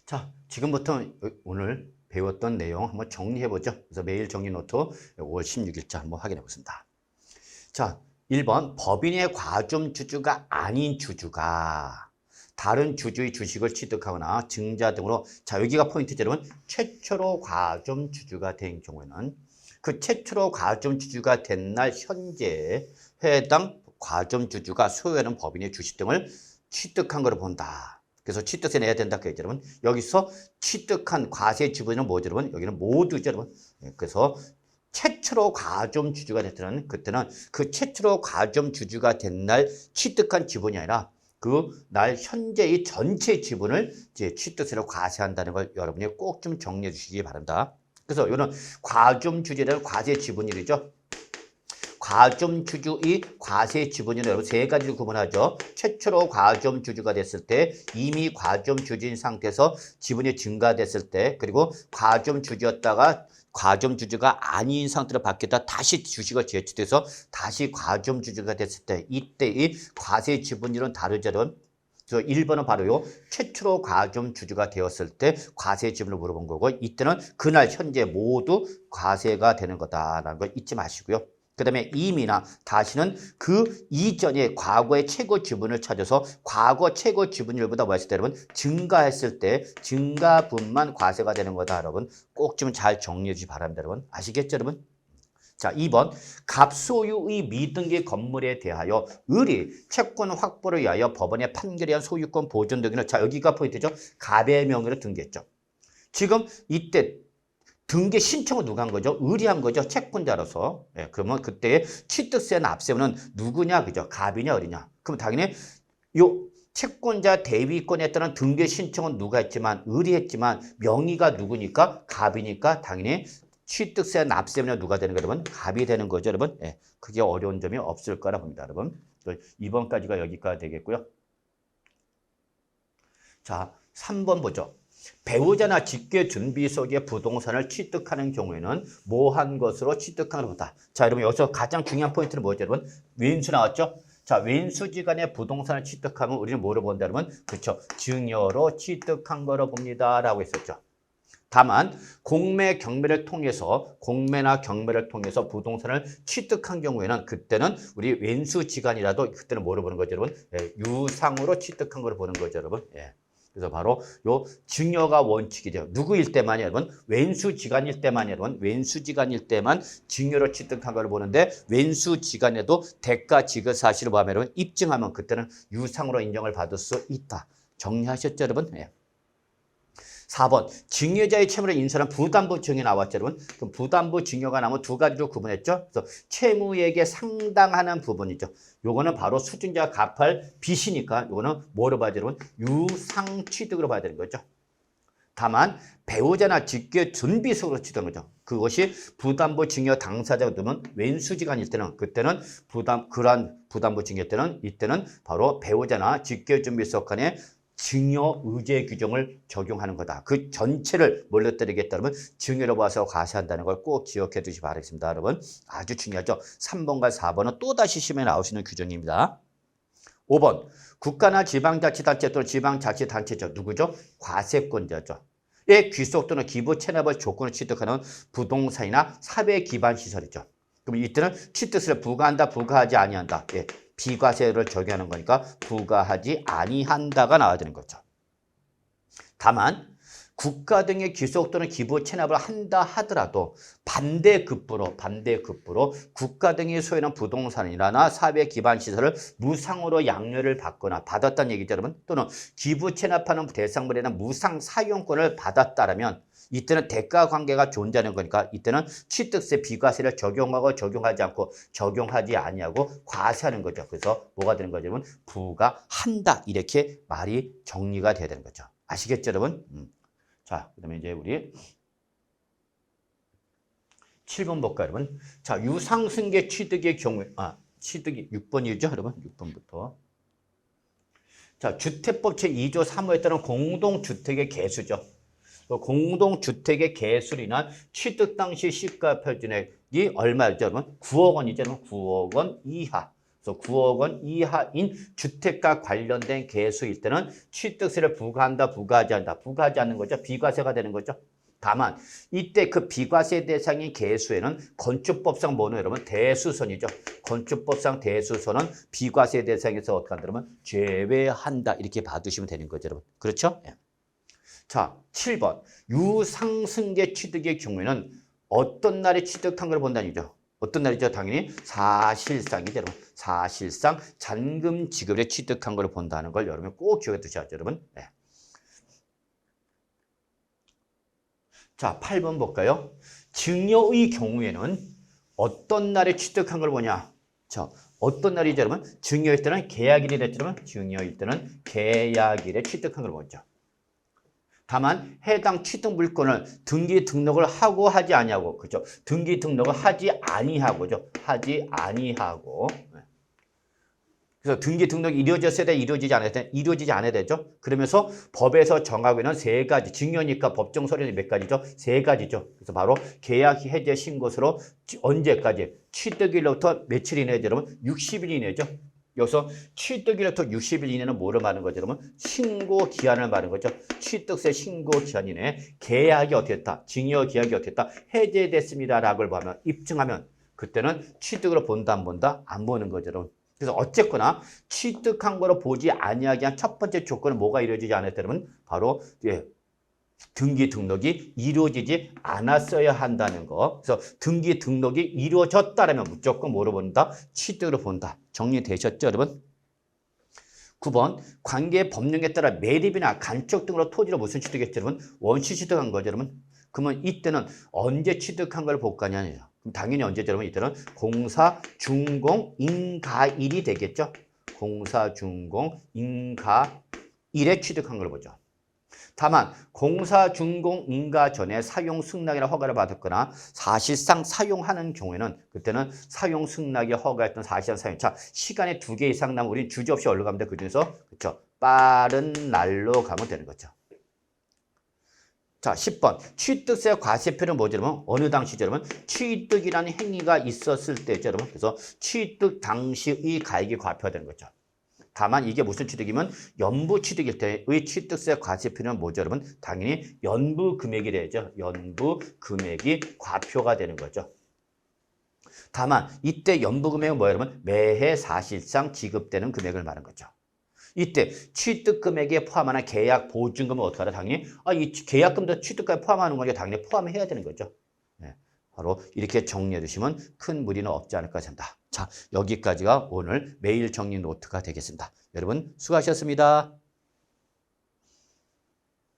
자, 지금부터 오늘 배웠던 내용 한번 정리해보죠. 그래서 매일 정리 노트 5월 16일자 한번 확인해 보겠습니다. 자, 1번 법인의 과점 주주가 아닌 주주가 다른 주주의 주식을 취득하거나 증자 등으로, 자, 여기가 포인트죠, 여러분. 최초로 과점 주주가 된 경우에는 그 최초로 과점 주주가 된 날 현재 해당 과점 주주가 소유하는 법인의 주식 등을 취득한 것으로 본다. 그래서 취득세 내야 된다. 그 얘기죠, 여러분. 여기서 취득한 과세 지분은 뭐죠, 여러분? 여기는 모두죠, 여러분. 그래서 최초로 과점 주주가 됐다는, 그때는 그 최초로 과점 주주가 된 날 취득한 지분이 아니라 그 날 현재의 전체 지분을 이제 취득세로 과세한다는 걸 여러분이 꼭 좀 정리해 주시기 바랍니다. 그래서 이런 과점 주주라는 과세 지분율이죠. 과점 주주의 과세 지분율은 여러분 세 가지로 구분하죠. 최초로 과점 주주가 됐을 때, 이미 과점 주주인 상태에서 지분이 증가됐을 때, 그리고 과점 주주였다가 과점 주주가 아닌 상태로 바뀌었다 다시 주식을 제출해서 다시 과점 주주가 됐을 때, 이때의 과세 지분율은 다르죠, 여러분. 그래서 1번은 바로요, 최초로 과점 주주가 되었을 때 과세 지분을 물어본 거고, 이때는 그날 현재 모두 과세가 되는 거다라는 걸 잊지 마시고요. 그 다음에 이미나 다시는 그 이전에 과거의 최고 지분을 찾아서 과거 최고 지분율보다 뭐 했을 때, 여러분, 증가했을 때 증가분만 과세가 되는 거다, 여러분. 꼭 좀 잘 정리해 주시기 바랍니다, 여러분. 아시겠죠, 여러분? 자, 2번 갑소유의 미등기 건물에 대하여 의리 채권 확보를 위하여 법원의 판결에 의한 소유권 보존 등에는, 자, 여기가 포인트죠. 갑의 명의로 등기했죠. 지금 이때 등기 신청은 누가 한 거죠? 의리한 거죠. 채권자로서. 예, 그러면 그때 취득세 납세는 누구냐? 그죠? 갑이냐, 어리냐? 그럼 당연히 요 채권자 대위권에 따른 등기 신청은 누가 했지만, 의리했지만 명의가 누구니까? 갑이니까 당연히 취득세 납세면 누가 되는 거예요, 여러분? 갑이 되는 거죠, 여러분. 예, 그게 어려운 점이 없을 거라 봅니다, 여러분. 2번까지가 여기까지 되겠고요. 자, 3번 보죠. 배우자나 직계 준비 속의 부동산을 취득하는 경우에는 뭐 한 것으로 취득하는 것이다. 자, 여러분 여기서 가장 중요한 포인트는 뭐죠, 여러분? 왼수 나왔죠? 자, 왼수지간에 부동산을 취득하면 우리는 뭐로 본다, 여러분? 그렇죠. 증여로 취득한 거로 봅니다. 라고 했었죠. 다만 공매 경매를 통해서, 공매나 경매를 통해서 부동산을 취득한 경우에는 그때는 우리 왼수지간이라도 그때는 뭐로 보는 거죠, 여러분? 예, 유상으로 취득한 거로 보는 거죠, 여러분. 예. 그래서 바로 요 증여가 원칙이죠. 누구일 때만이, 여러분? 왼수지간일 때만이, 여러분. 왼수지간일 때만 증여로 취득한 걸 보는데, 왼수지간에도 대가 지급 사실을 보면, 여러분, 입증하면 그때는 유상으로 인정을 받을 수 있다. 정리하셨죠, 여러분? 네. 4번 증여자의 채무를 인수한 부담부 증여 나왔죠, 여러분. 그럼 부담부 증여가 나오면 두 가지로 구분했죠. 그래서 채무액에 상당하는 부분이죠. 요거는 바로 수증자가 갚을 빚이니까 요거는 뭐로 봐야 되는, 유상 취득으로 봐야 되는 거죠. 다만 배우자나 직계 준비속으로 취득한 거죠. 그것이 부담부 증여 당사자가 되면 왼수지간일 때는, 그때는 그러한 부담부 증여 때는, 이때는 바로 배우자나 직계 준비속 간에 증여 의제 규정을 적용하는 거다. 그 전체를 몰려뜨리겠다면 증여로 봐서 과세한다는 걸 꼭 기억해 두시기 바라겠습니다, 여러분. 아주 중요하죠. 3번과 4번은 또다시 시험에 나올 수 있는 규정입니다. 5번 국가나 지방자치단체 또는 지방자치단체죠. 누구죠? 과세권자죠. 의 귀속 또는 기부 체납을 조건을 취득하는 부동산이나 사회 기반 시설이죠. 그럼 이때는 취득세를 부과한다, 부과하지 아니한다. 예. 비과세를 적용하는 거니까 부과하지 아니한다가 나와야 되는 거죠. 다만 국가 등의 귀속 또는 기부 체납을 한다 하더라도 반대급부로 국가 등이 소유하는 부동산이나 사회 기반 시설을 무상으로 양료를 받거나 받았다는 얘기죠, 여러분. 또는 기부 체납하는 대상물에는 무상 사용권을 받았다라면 이때는 대가 관계가 존재하는 거니까 이때는 취득세 비과세를 적용하고 적용하지 않고 적용하지 아니하고 과세하는 거죠. 그래서 뭐가 되는 거죠, 여러분? 부과한다. 이렇게 말이 정리가 돼야 되는 거죠. 아시겠죠, 여러분? 자, 그 다음에 이제 우리 7번 볼까요, 여러분? 자, 유상승계 취득의 경우에, 취득이 6번이죠, 여러분? 6번부터. 자, 주택법 제2조 3호에 따른 공동주택의 개수죠. 공동주택의 개수로 인한 취득 당시 시가 표준액이 얼마였죠, 여러분? 9억 원이죠, 여러분? 9억 원 이하. 그래서 9억 원 이하인 주택과 관련된 개수일 때는 취득세를 부과한다, 부과하지 않는다. 부과하지 않는 거죠. 비과세가 되는 거죠. 다만 이때 그 비과세 대상인 개수에는 건축법상 뭐는 여러분 대수선이죠. 건축법상 대수선은 비과세 대상에서 어떻게 한다 그러면 제외한다. 이렇게 봐두시면 되는 거죠, 여러분. 그렇죠? 예. 자, 7번. 유상승계 취득의 경우에는 어떤 날에 취득한 걸 본다는 얘기죠. 어떤 날이죠? 당연히 사실상이죠, 여러분. 사실상 잔금 지급에 취득한 걸 본다는 걸 여러분 꼭 기억해 두셔야죠, 여러분. 네. 자, 8번 볼까요? 증여의 경우에는 어떤 날에 취득한 걸 보냐? 자, 어떤 날이죠, 여러분? 증여일 때는 계약일이 됐죠, 여러분? 증여일 때는 계약일에 취득한 걸 보죠. 다만 해당 취득 물건을 등기 등록을 하고 하지 아니하고, 그죠? 등기 등록을 하지 아니하고죠. 하지 아니하고. 그래서 등기 등록이 이루어졌어야 돼, 이루어지지 않아야 돼? 이루어지지 않아야 되죠. 그러면서 법에서 정하고 있는 세 가지, 증여니까 법정 서류는 몇 가지죠? 세 가지죠. 그래서 바로 계약 해제 신고서로 언제까지? 취득일로부터 며칠 이내죠, 여러분? 60일 이내죠. 여기서 취득일로부터 60일 이내는 뭐를 말하는 거죠, 여러분? 신고 기한을 말하는 거죠. 취득세 신고 기한 이내 계약이 어떻게 됐다? 증여 계약이 어떻게 됐다? 해제됐습니다라고 보면 입증하면 그때는 취득으로 본다, 안 본다? 안 보는 거죠, 여러분. 그래서 어쨌거나 취득한 거로 보지 아니하게 한 첫 번째 조건은 뭐가 이루어지지 않았다면 바로 등기 등록이 이루어지지 않았어야 한다는 거. 그래서 등기 등록이 이루어졌다면 무조건 뭐로 본다? 취득으로 본다. 정리되셨죠, 여러분? 9번 관계 법령에 따라 매립이나 간척 등으로 토지를 무슨 취득했죠, 여러분? 원시 취득한 거죠, 여러분? 그러면 이때는 언제 취득한 걸 볼 거냐? 그럼 당연히 언제죠, 여러분? 이때는 공사 준공 인가일이 되겠죠? 공사 준공 인가일에 취득한 걸 보죠. 다만 공사 준공 인가 전에 사용 승낙이나 허가를 받았거나 사실상 사용하는 경우에는 그때는 사용 승낙이 허가했던 사실상 사용. 자, 시간이 2개 이상 나면 우리 주저없이 어디로 가면 돼? 그중에서 그렇죠? 빠른 날로 가면 되는 거죠. 자, 10번. 취득세 과세표는 뭐죠, 여러분? 어느 당시죠, 여러분? 취득이라는 행위가 있었을 때죠, 여러분. 그래서 취득 당시의 가액이 과표되는 거죠. 다만 이게 무슨 취득이면 연부 취득일 때의 취득세 과세표는 뭐죠, 여러분? 당연히 연부 금액이 되죠. 연부 금액이 과표가 되는 거죠. 다만 이때 연부 금액은 뭐예요, 여러분? 매해 사실상 지급되는 금액을 말하는 거죠. 이때 취득 금액에 포함하는 계약 보증금은 어떻게 하다? 당연히 이 계약금도 취득가에 포함하는 거니까 당연히 포함해야 되는 거죠. 네, 바로 이렇게 정리해 주시면 큰 무리는 없지 않을까 생각합니다. 자, 여기까지가 오늘 매일 정리 노트가 되겠습니다. 여러분 수고하셨습니다.